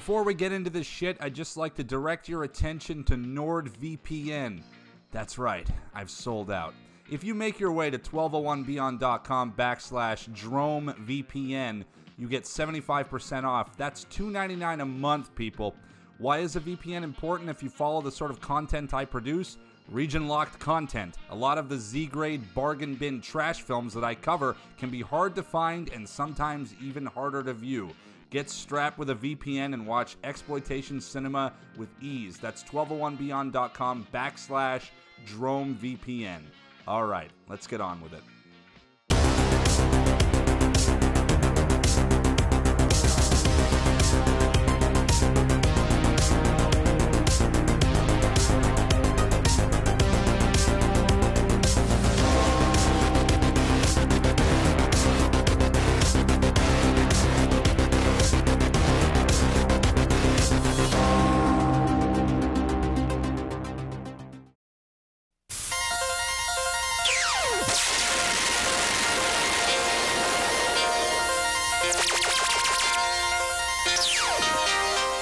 before we get into this shit, I'd just like to direct your attention to NordVPN. That's right, I've sold out. If you make your way to 1201beyond.com/DromeVPN, you get 75% off. That's $2.99 a month, people. Why is a VPN important if you follow the sort of content I produce? Region-locked content. A lot of the Z-grade bargain bin trash films that I cover can be hard to find and sometimes even harder to view. Get strapped with a VPN and watch exploitation cinema with ease. That's 1201beyond.com/DromeVPN. All right, let's get on with it.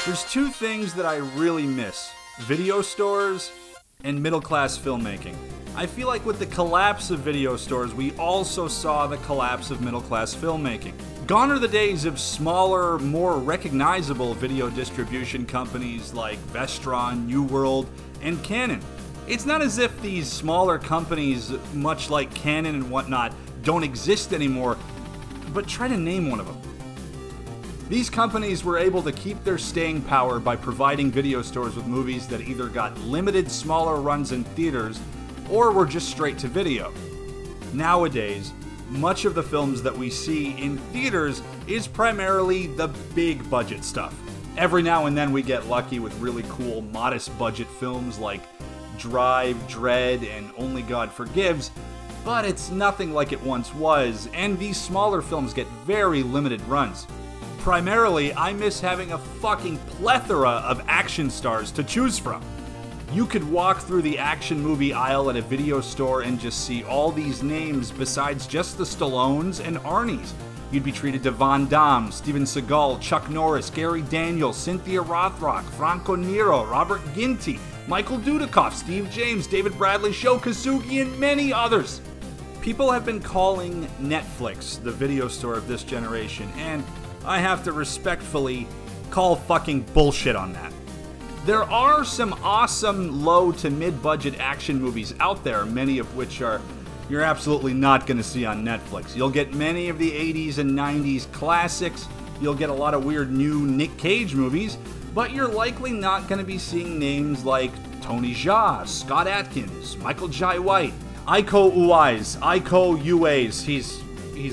There's two things that I really miss: video stores and middle-class filmmaking. I feel like with the collapse of video stores, we also saw the collapse of middle-class filmmaking. Gone are the days of smaller, more recognizable video distribution companies like Vestron, New World, and Canon. It's not as if these smaller companies, much like Canon and whatnot, don't exist anymore, but try to name one of them. These companies were able to keep their staying power by providing video stores with movies that either got limited smaller runs in theaters or were just straight to video. Nowadays, much of the films that we see in theaters is primarily the big budget stuff. Every now and then we get lucky with really cool modest budget films like Drive, Dread, and Only God Forgives, but it's nothing like it once was, and these smaller films get very limited runs. Primarily, I miss having a fucking plethora of action stars to choose from. You could walk through the action movie aisle at a video store and just see all these names besides just the Stallones and Arnies. You'd be treated to Van Damme, Steven Seagal, Chuck Norris, Gary Daniels, Cynthia Rothrock, Franco Nero, Robert Ginty, Michael Dudikoff, Steve James, David Bradley, Sho Kosugi, and many others. People have been calling Netflix the video store of this generation, and I have to respectfully call fucking bullshit on that. There are some awesome low to mid-budget action movies out there, many of which you're absolutely not going to see on Netflix. You'll get many of the 80s and 90s classics, you'll get a lot of weird new Nick Cage movies, but you're likely not going to be seeing names like Tony Jaa, Scott Adkins, Michael Jai White, Iko Uwais, Iko Uwais, he's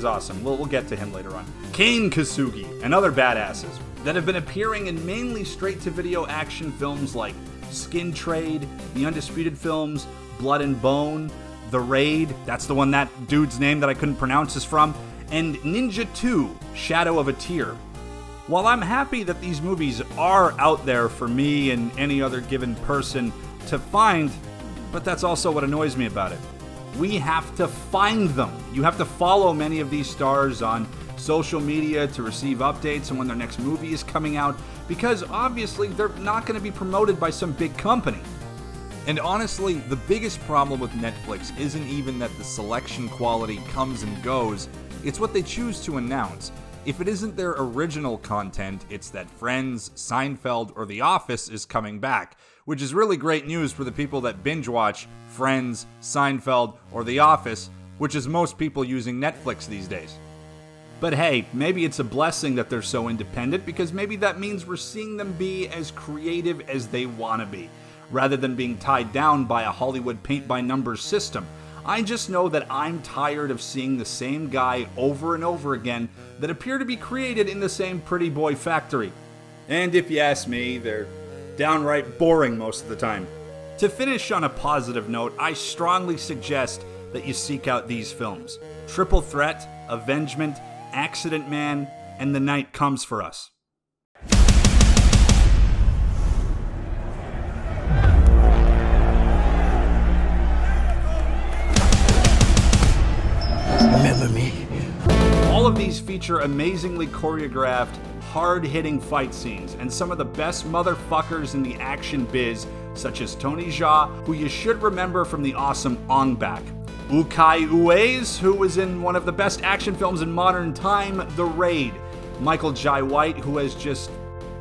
awesome. We'll get to him later on. Kane Kosugi, and other badasses that have been appearing in mainly straight-to-video action films like Skin Trade, The Undisputed Films, Blood and Bone, The Raid, that's the one that dude's name that I couldn't pronounce is from, and Ninja 2, Shadow of a Tear. While I'm happy that these movies are out there for me and any other given person to find, but that's also what annoys me about it. We have to find them. You have to follow many of these stars on social media to receive updates on when their next movie is coming out, because obviously they're not going to be promoted by some big company. And honestly, the biggest problem with Netflix isn't even that the selection quality comes and goes, it's what they choose to announce. If it isn't their original content, it's that Friends, Seinfeld, or The Office is coming back, which is really great news for the people that binge watch Friends, Seinfeld, or The Office, which is most people using Netflix these days. But hey, maybe it's a blessing that they're so independent, because maybe that means we're seeing them be as creative as they want to be, rather than being tied down by a Hollywood paint-by-numbers system. I just know that I'm tired of seeing the same guy over and over again that appear to be created in the same pretty boy factory. And if you ask me, they're downright boring most of the time. To finish on a positive note, I strongly suggest that you seek out these films: Triple Threat, Avengement, Accident Man, and The Night Comes for Us. Remember me? All of these feature amazingly choreographed, hard-hitting fight scenes and some of the best motherfuckers in the action biz, such as Tony Jaa, who you should remember from the awesome Ong Bak. Ukay Uwais, who was in one of the best action films in modern time, The Raid. Michael Jai White, who has just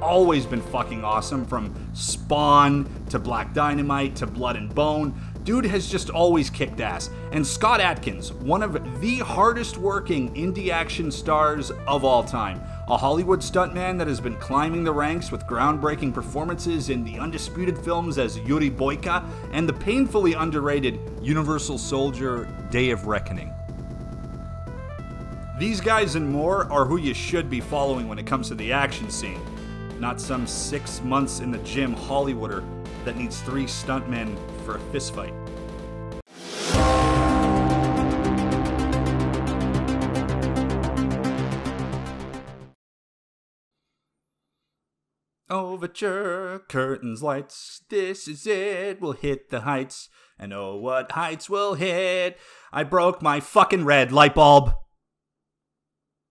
always been fucking awesome, from Spawn to Black Dynamite to Blood and Bone. Dude has just always kicked ass. And Scott Adkins, one of the hardest working indie action stars of all time. A Hollywood stuntman that has been climbing the ranks with groundbreaking performances in the undisputed films as Yuri Boyka and the painfully underrated Universal Soldier Day of Reckoning. These guys and more are who you should be following when it comes to the action scene. Not some 6 months in the gym Hollywooder that needs 3 stuntmen for a fistfight. Overture, curtains, lights, this is it, we'll hit the heights, and oh what heights we'll hit. I broke my fucking red light bulb.